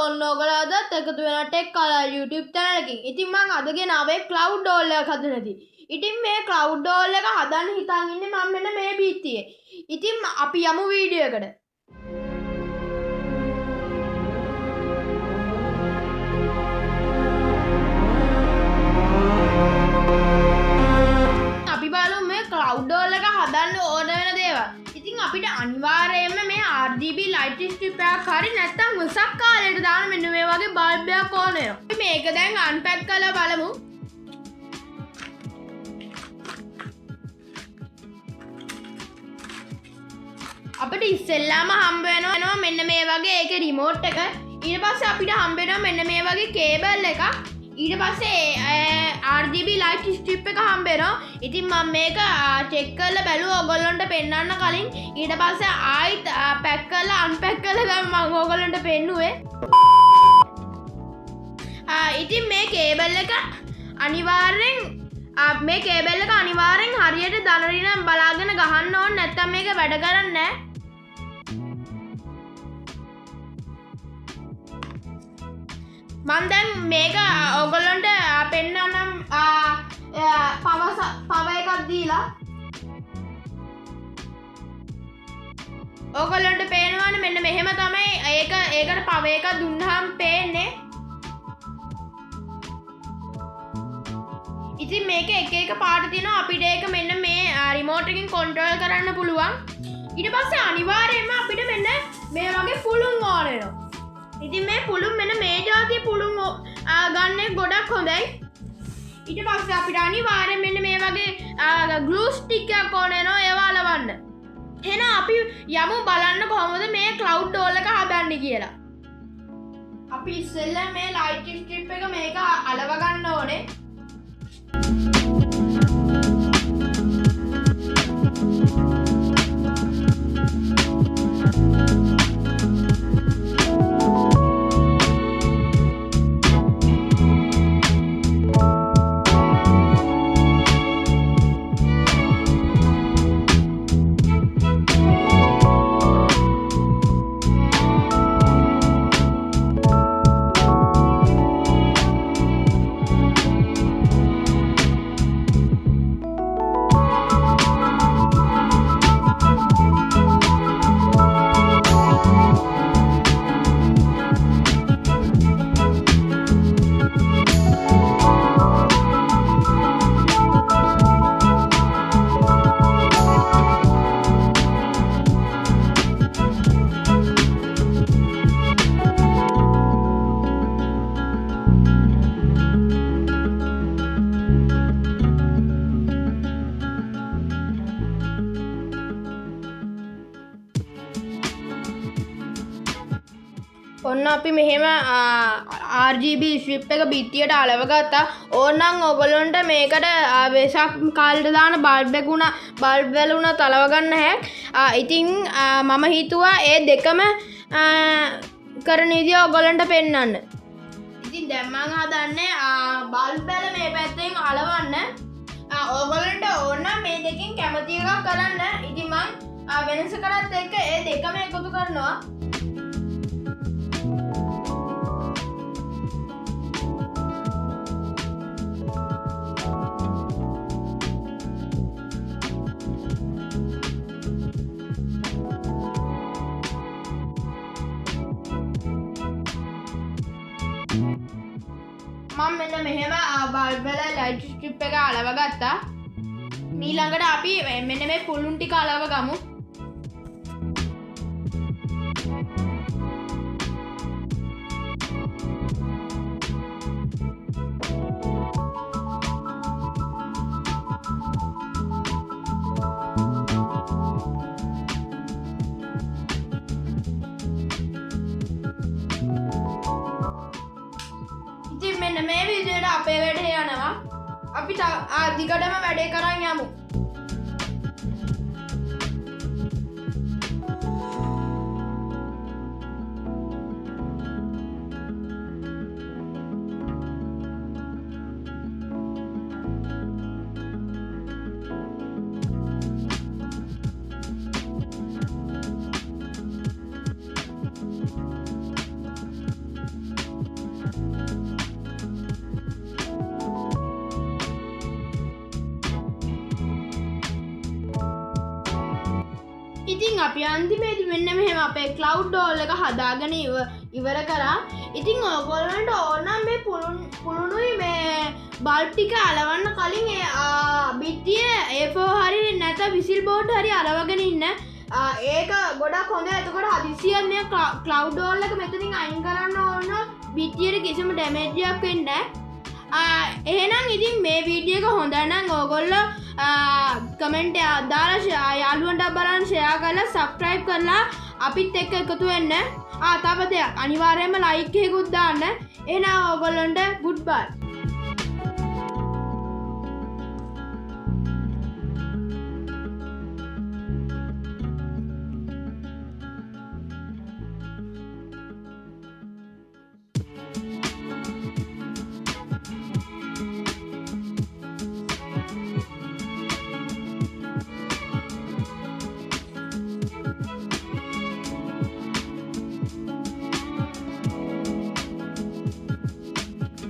ඔන්නෝගලා අදත් එකතු වෙන ටෙක් කලා YouTube channel එකකින්. ඉතින් මම අද ගෙනාවේ cloud doll එකක් හදන්නදී. ඉතින් මේ cloud doll එක හදන්න හිතන් ඉන්නේ මම මෙන්න මේ බීතියේ. ඉතින් අපි යමු වීඩියෝ එකට. අපි බලමු මේ cloud doll එක හදන්න ඕන වෙන දේවල්. ඉතින් අපිට අනිවාර්යයෙන්ම මේ RGB light strip එකක් හරි නැත්නම් උසක් කාලයට දාන මෙන්න මේ වගේ බල්බ් එකක් ඕන වෙනවා. අපි මේක දැන් අන්පැක් කරලා බලමු. අපිට ඉස්සෙල්ලාම හම්බ වෙනවා මෙන්න මේ වගේ ඒකේ රිමෝට් එක. ඊට පස්සේ අපිට හම්බ වෙනවා මෙන්න මේ වගේ කේබල් එකක්. ඊට පස්සේ RGB light strip එක හම්බ වෙනවා. ඉතින් මම මේක චෙක් කරලා බැලුවා ඔයගොල්ලන්ට පෙන්වන්න කලින්. ඊට පස්සේ ආයිත් පැක් කරලා අන්පැක් කරලා දැන් මම ඔයගොල්ලන්ට පෙන්නුවේ. ඉතින් මේ කේබල් එක අනිවාර්යෙන් හරියට දනරිනම් බලාගෙන ගහන්න ඕන නැත්නම් මේක වැඩ කරන්නේ නැහැ. මම දැන් මේක ඔයගොල්ලන්ට පෙන්නන්නම් පව එකක් දීලා. ඔයගොල්ලන්ට පේනවනේ මෙන්න මෙහෙම තමයි ඒකට පව එකක් දුන්නාම පේන්නේ. ඉතින් මේක එක පාට තියෙනවා. අපිට ඒක මෙන්න මේ රිමෝට් එකකින් කන්ට්‍රෝල් කරන්න පුළුවන්. ඊට පස්සේ අනිවාර්යයෙන්ම අපිට මෙන්න මේ වගේ පුළුන් ඕන වෙනවා. ඉතින් මේ පුළුන් මෙන්න මේ જાතිය පුළුන් ගන්න ගොඩක් හොඳයි. ඊට පස්සේ අපිට අනිවාර්යෙන් මෙන්න මේ වගේ ග්ලූ ස්ටික් එකක් ඕන වෙනවා ඒවා අලවන්න. එහෙනම් අපි යමු බලන්න කොහොමද මේ cloud doll එක හදන්නේ කියලා. අපි ඉස්සෙල්ලා මේ light strip එක මේක අලව ගන්න ඕනේ. ඔන්න අපි මෙහෙම RGB strip එක බිත්තියට අලව ගත්තා. ඕනනම් ඔයගොල්ලන්ට මේකට වෙසක් කාලෙට දාන බල්බ් එක බල්බ් වල උනත් අලව ගන්න හැක්. ඉතින් මම හිතුවා ඒ දෙකම කරන විදිය ඔයගොල්ලන්ට පෙන්වන්න. ඉතින් දැන් මම හදන්නේ බල්බ් වල මේ පැත්තෙන් අලවන්න. ඔයගොල්ලන්ට ඕනනම් මේ දෙකෙන් කැමති එකක් කරන්න. ඉතින් මම වෙනස කරත් එක්ක ඒ දෙකම එකතු කරනවා. මම මෙන්න මෙහෙම බල්බ් වල ලයිට් ස්ට්‍රිප් එක අලව ගත්තා. ඊළඟට අපි මෙන්න මේ පුළුන් ටික අලව ගමු. මෙන්න මේ විදිහට අපේ වැඩේ යනවා. අපි දිගටම වැඩේ කරන් යමු. අපි අන්තිමේදී මෙන්න මෙහෙම අපේ ක්ලවුඩ් ඩෝල් එක හදාගෙන ඉවර කරා. ඉතින් ඔයගොල්ලන්ට ඕන නම් මේ පුළුණුයි මේ බල්බ් ටික අලවන්න කලින් බිත්තිය A4 හරි නැත්නම් විසිල් බෝඩ් හරි අලවගෙන ඉන්න. ඒක ගොඩක් හොඳයි. එතකොට හදිසියෙන් මේ ක්ලවුඩ් ඩෝල් එක මෙතනින් අයින් කරන්න ඕන. බිත්තියට කිසිම ඩැමේජ් එකක් වෙන්නේ නැහැ. එහෙනම් ඉතින් මේ වීඩියෝ එක හොඳ නම් ඕගොල්ලෝ කමෙන්ට් දාලා යාළුවන්ට බලන්න ෂෙයා කරලා සබ්ස්ක්‍රයිබ් කරලා අපිත් එක්ක එකතු වෙන්න. තව දෙයක් අනිවාර්යයෙන්ම ලයික් එකකුත් දාන්න. එහෙනම් ඕගොල්ලන්ට ගුඩ් බයි.